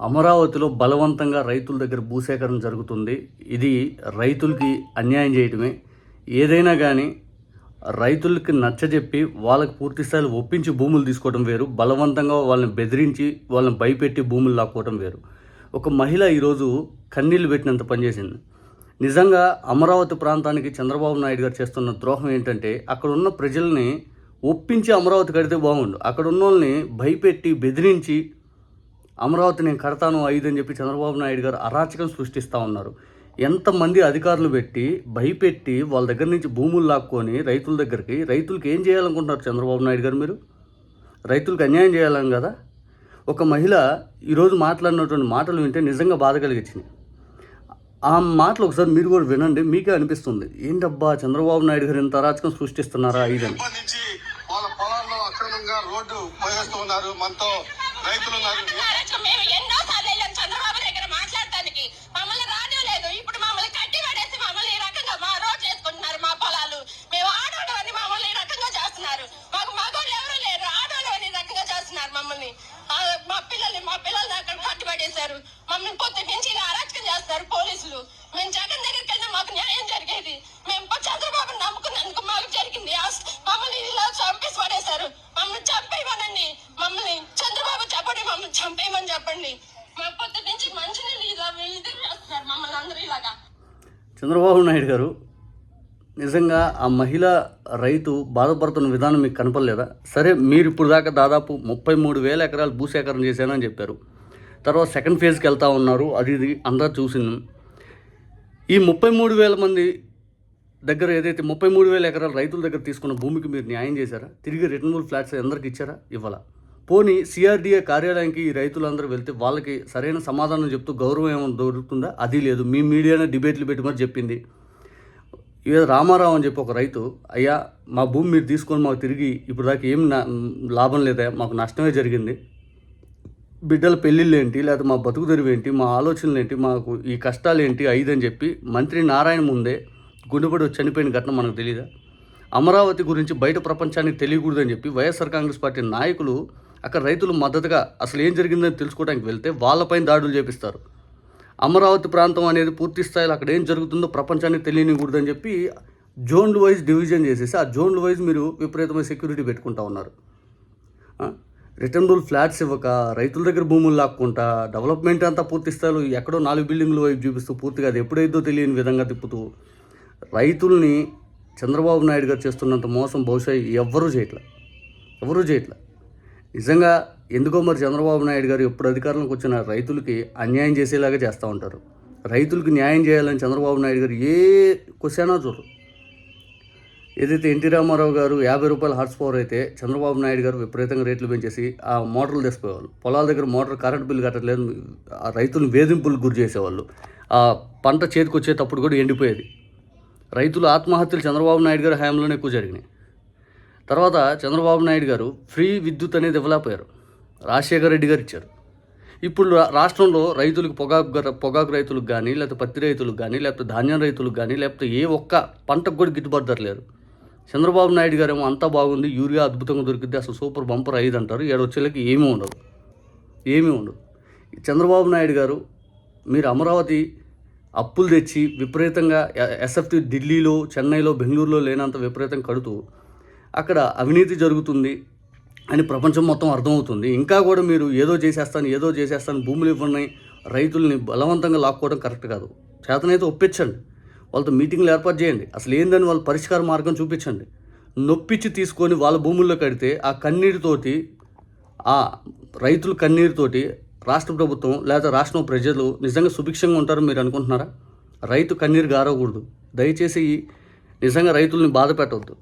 అమరావతిలో బలవంతంగా రైతుల దగ్గర భూసేకరణ జరుగుతుంది. ఇది రైతులకి అన్యాయం చేయటమే. ఏదైనా కానీ రైతులకి నచ్చజెప్పి వాళ్ళకి పూర్తి స్థాయిలో ఒప్పించి భూములు తీసుకోవడం వేరు, బలవంతంగా వాళ్ళని బెదిరించి వాళ్ళని భయపెట్టి భూములు లాక్కోవడం వేరు. ఒక మహిళ ఈరోజు కన్నీళ్ళు పెట్టినంత పనిచేసింది. నిజంగా అమరావతి ప్రాంతానికి చంద్రబాబు నాయుడు గారు చేస్తున్న ద్రోహం ఏంటంటే, అక్కడ ఉన్న ప్రజల్ని ఒప్పించి అమరావతి కడితే బాగుండు. అక్కడ ఉన్న వాళ్ళని భయపెట్టి బెదిరించి అమరావతి నేను కడతాను 5 అని చెప్పి చంద్రబాబు నాయుడు గారు అరాచకం సృష్టిస్తూ ఉన్నారు. ఎంతమంది అధికారులు పెట్టి భయపెట్టి వాళ్ళ దగ్గర నుంచి భూములు లాక్కొని రైతుల దగ్గరికి, రైతులకి ఏం చేయాలనుకుంటున్నారు చంద్రబాబు నాయుడు గారు? మీరు రైతులకు అన్యాయం చేయాలని కదా. ఒక మహిళ ఈరోజు మాట్లాడినటువంటి మాటలు వింటే నిజంగా బాధ కలిగించినాయి. ఆ మాటలు ఒకసారి మీరు కూడా వినండి, మీకే అనిపిస్తుంది ఏంటబ్బా చంద్రబాబు నాయుడు గారు ఇంత అరాచకం సృష్టిస్తున్నారా ఇదని. వాళ్ళ పొలాల్లో అక్రమంగా రోడ్డు పోయేస్తున్నారు, మనతో రైతులు చంద్రబాబు దగ్గర మాట్లాడటానికి మమ్మల్ని రానివ్వలేదు. ఇప్పుడు మమ్మల్ని కట్టి పడేసి మమ్మల్ని ఈ రకంగా మా రోడ్లు వేసుకుంటున్నారు. మా పొలాలు మేము ఆడోళ్ళు అని మమ్మల్ని ఈ రకంగా చేస్తున్నారు. మాకు మగోళ్ళు ఎవరు లేరు, ఆడోళ్ళు అని ఈ రకంగా చేస్తున్నారు మమ్మల్ని. మా పిల్లల్ని అక్కడ కట్టి పడేశారు. మమ్మల్ని పొద్దు నుంచి ఇలా అరాచకం చేస్తారు పోలీసులు. మేము జగన్ దగ్గరికి వెళ్తే మాకు న్యాయం జరిగేది. మేము చంద్రబాబు నమ్ముకున్నందుకు మాకు జరిగింది. మమ్మల్ని ఇలా చంపేసి పడేశారు. మమ్మల్ని చంపేయమనండి, మమ్మల్ని చంద్రబాబు చెప్పండి, మమ్మల్ని చంపేయమని చెప్పండి. మా పొద్దు నుంచి మంచినీళ్ళు ఇలా ఇది చేస్తున్నారు మమ్మల్ని అందరూ ఇలాగా. చంద్రబాబు నాయుడు గారు నిజంగా ఆ మహిళ రైతు బాధపడుతున్న విధానం మీకు కనపడలేదా? సరే, మీరు ఇప్పుడు దాకా దాదాపు 33,000 ఎకరాలు భూసేకరణ చేశానని చెప్పారు. తర్వాత సెకండ్ ఫేజ్కి వెళ్తూ ఉన్నారు, అది ఇది అందరూ చూసింది. ఈ 33,000 మంది దగ్గర ఏదైతే 33,000 ఎకరాలు రైతుల దగ్గర తీసుకున్న భూమికి మీరు న్యాయం చేశారా? తిరిగి రిటర్నబుల్ ఫ్లాట్స్ అందరికి ఇచ్చారా? ఇవ్వాల. పోనీ సిఆర్డీఏ కార్యాలయానికి ఈ రైతులందరూ వెళ్తే వాళ్ళకి సరైన సమాధానం చెప్తూ గౌరవం ఏమైనా దొరుకుతుందా? అది లేదు. మీ మీడియానే డిబేట్లు పెట్టి మరి చెప్పింది. ఏదో రామారావు అని చెప్పి ఒక రైతు, అయ్యా మా భూమి మీరు తీసుకొని మాకు తిరిగి ఇప్పుడు దాకా ఏం లాభం లేదా, మాకు నష్టమే జరిగింది, బిడ్డల పెళ్ళిళ్ళు ఏంటి, లేకపోతే మా బతుకు తెరువు ఏంటి, మా ఆలోచనలు ఏంటి, మాకు ఈ కష్టాలు ఏంటి 5 అని చెప్పి మంత్రి నారాయణ ముందే గుండెపడి చనిపోయిన ఘటన మనకు తెలియదా? అమరావతి గురించి బయట ప్రపంచానికి తెలియకూడదని చెప్పి వైఎస్ఆర్ కాంగ్రెస్ పార్టీ నాయకులు అక్కడ రైతులు మద్దతుగా అసలు ఏం జరిగిందని తెలుసుకోవడానికి వెళ్తే వాళ్ళపైన దాడులు చేపిస్తారు. అమరావతి ప్రాంతం అనేది పూర్తి స్థాయిలో అక్కడ ఏం జరుగుతుందో ప్రపంచానికి తెలియనికూడదని చెప్పి జోన్లు వైజ్ డివిజన్ చేసేసి ఆ జోన్లు వైజ్ మీరు విపరీతమైన సెక్యూరిటీ పెట్టుకుంటా ఉన్నారు. రిటర్నబుల్ ఫ్లాట్స్ ఇవ్వక, రైతుల దగ్గర భూములు లాక్కుంటా, డెవలప్మెంట్ అంతా పూర్తి స్థాయిలో ఎక్కడో 4 బిల్డింగ్లు వైపు చూపిస్తూ పూర్తిగా అది ఎప్పుడైతే తెలియని విధంగా తిప్పుతూ రైతుల్ని చంద్రబాబు నాయుడు గారు చేస్తున్నంత మోసం బహుశా ఎవరూ చేయట్లా. నిజంగా ఎందుకో మరి చంద్రబాబు నాయుడు గారు ఎప్పుడు అధికారంలోకి వచ్చిన రైతులకి అన్యాయం చేసేలాగా చేస్తూ ఉంటారు. రైతులకి న్యాయం చేయాలని చంద్రబాబు నాయుడు గారు ఏ క్వశ్చనో చూడరు. ఏదైతే ఎన్టీ రామారావు గారు 50 రూపాయల హార్స్ పవర్ అయితే చంద్రబాబు నాయుడు గారు విపరీతంగా రేట్లు పెంచేసి ఆ మోటార్లు తెచ్చిపోయేవాళ్ళు. పొలాల దగ్గర మోటార్ కరెంట్ బిల్లు కట్టలేదు, ఆ రైతులను వేధింపులకు గురి చేసేవాళ్ళు. ఆ పంట చేతికి వచ్చేటప్పుడు కూడా ఎండిపోయేది. రైతుల ఆత్మహత్యలు చంద్రబాబు నాయుడు గారు హయాంలోనే ఎక్కువ జరిగినాయి. తర్వాత చంద్రబాబు నాయుడు గారు ఫ్రీ విద్యుత్ అనేది ఇవ్వలేకపోయారు, రాజశేఖర రెడ్డి గారు ఇచ్చారు. ఇప్పుడు రాష్ట్రంలో రైతులకు పొగాకు రైతులకు కానీ, లేకపోతే పత్తి రైతులకు కానీ, లేకపోతే ధాన్యం రైతులకు కానీ, లేకపోతే ఏ ఒక్క పంటకు కూడా గిట్టుబాటు ధర లేరు. చంద్రబాబు నాయుడు గారు ఏమో అంతా బాగుంది, యూరియా అద్భుతంగా దొరికింది, అసలు సూపర్ బంపర్ 5 అంటారు. 7 వచ్చేళ్ళకి ఏమీ ఉండదు. చంద్రబాబు నాయుడు గారు మీరు అమరావతి అప్పులు తెచ్చి విపరీతంగా ఎస్ఎఫ్టీ ఢిల్లీలో, చెన్నైలో, బెంగళూరులో లేనంత విపరీతంగా కడుతూ అక్కడ అవినీతి జరుగుతుంది అని ప్రపంచం మొత్తం అర్థమవుతుంది. ఇంకా కూడా మీరు ఏదో చేసేస్తాను భూములు ఇవ్వండి, రైతుల్ని బలవంతంగా లాక్కోవడం కరెక్ట్ కాదు. చేతనైతే ఒప్పించండి, వాళ్ళతో మీటింగ్లు ఏర్పాటు చేయండి, అసలు ఏందని వాళ్ళ పరిష్కార మార్గం చూపించండి. నొప్పించి తీసుకొని వాళ్ళ భూముల్లో కడితే ఆ కన్నీటితోటి, ఆ రైతుల కన్నీరుతోటి రాష్ట్ర ప్రభుత్వం లేదా రాష్ట్రం ప్రజలు నిజంగా సుభిక్షంగా ఉంటారని మీరు అనుకుంటున్నారా? రైతు కన్నీరు గారకూడదు. దయచేసి నిజంగా రైతుల్ని బాధ పెట్టవద్దు.